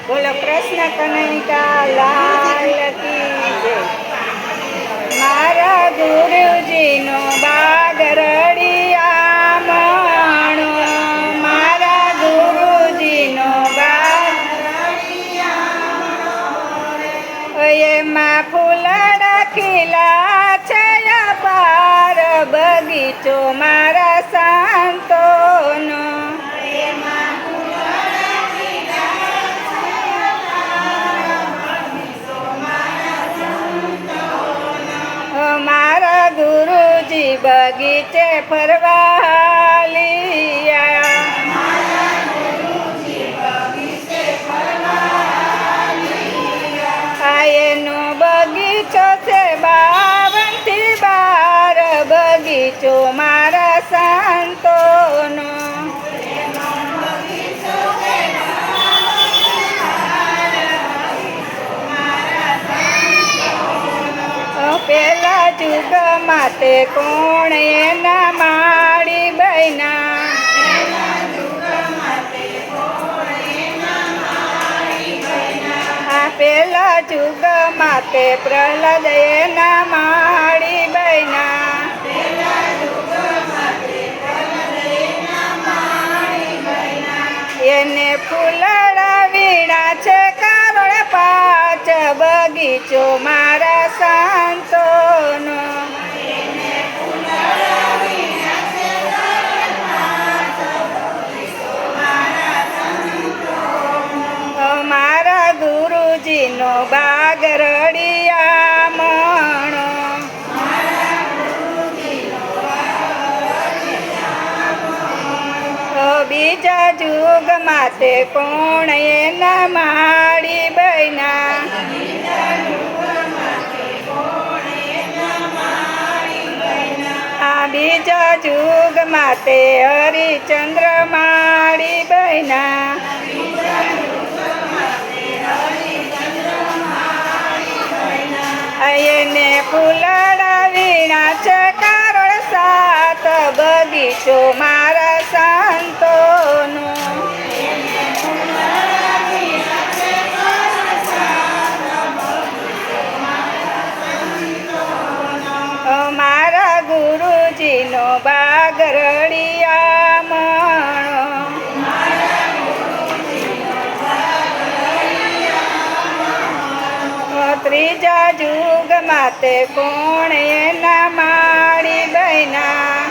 બોલો કૃષ્ણ કનૈયા લાલ કી જય. મારા ગુરુજીનો બાગ રળિયામણો, મારા ગુરુજીનો બાગ એમાં ફૂલડા ખીલા છે અપાર, બગીચો મારા સંતોનો. મારા ગુરુજી બગીચે ફરવા હાલ્યા, આ એનો બગીચો છે 52 બગીચો મારા સંતોનો. પેલા જુગમાં તે કોણ એના માળી બન્યા, આ પેલા જુગમાં તે પ્રહલાદ એના માળી બન્યા, એને ફૂલડા વીણા છે કારણ 5 બગીચો મારા સંતોનો. મારા ગુરુજીનો બાગ રળિયામણો, બીજા જુગમાં તે કોણ એના માળી બન્યા, આ બીજા જુગમાં તે હરિચંદ્ર માળી બન્યા, એને ફૂલડા વીણા છે કારણ 7 બગીચો મારા સંતોનો. મારા ગુરુજીનો બાગ રળિયામણો, ત્રીજા જુગમાં તે કોણ એના માળી બન્યા,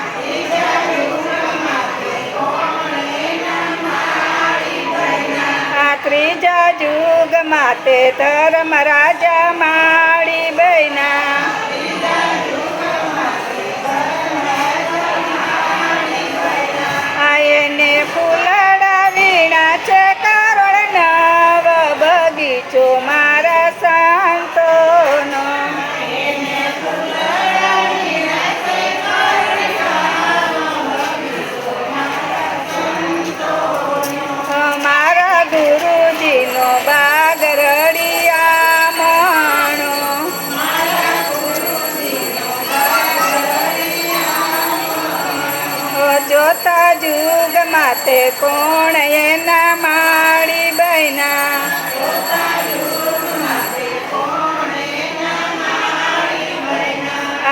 આ ત્રીજા જુગમાં તે ધર્મ રાજા માળી બન્યા, આ એને ફૂલડા વીણા છે કારણ 9 બગીચો મારા સંતોનો. મારા ગુરુજીનો બાગ રળિયામણો, ચોથા જુગમાં તે કોણ એના માળી બન્યા,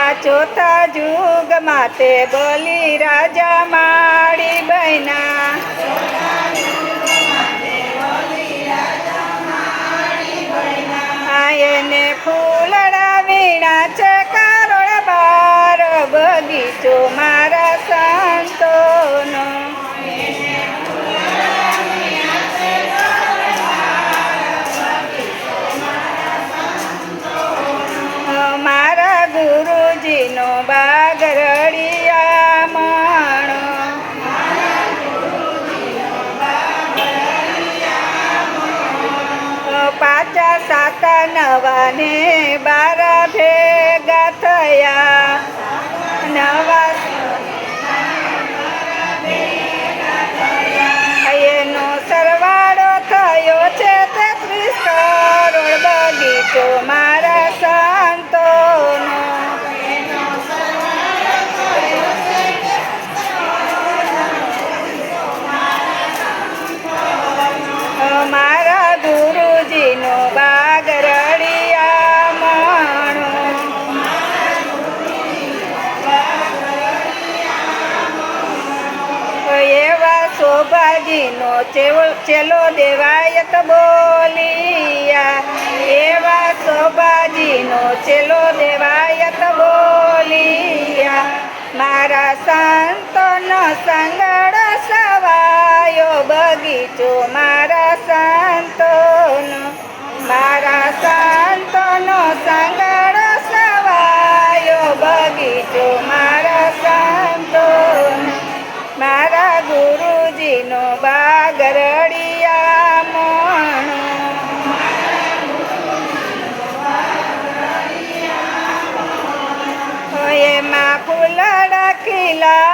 આ ચોથા જુગમાં તે બલી રાજા માળી બન્યા, આ એને ફૂલડા વીણા છે કારણ 12 બગીચો મારા સંતોનો. મારા ગુરુજીનો બાગ રળિયામણો, પાચા 7 નવા ને 12 ભેગા થયા, નવા એનો સરવાળો થયો છે 33 કરોડ બગીચો મારા સંતોનો. મારા ગુરુ ચેલો દેવાયત બોલિયા એવા શોભાજીનો ચેલો દેવાયત બોલિયા મારા સંતોનો સંગડ સવાયો બગીચો મારા સંતોનો સંગડ સવાયો બગીચો મારા સંતોનો મારા ગુરુજીનો બાગરડિયા મોણો એમાં ફૂલડા ખીલા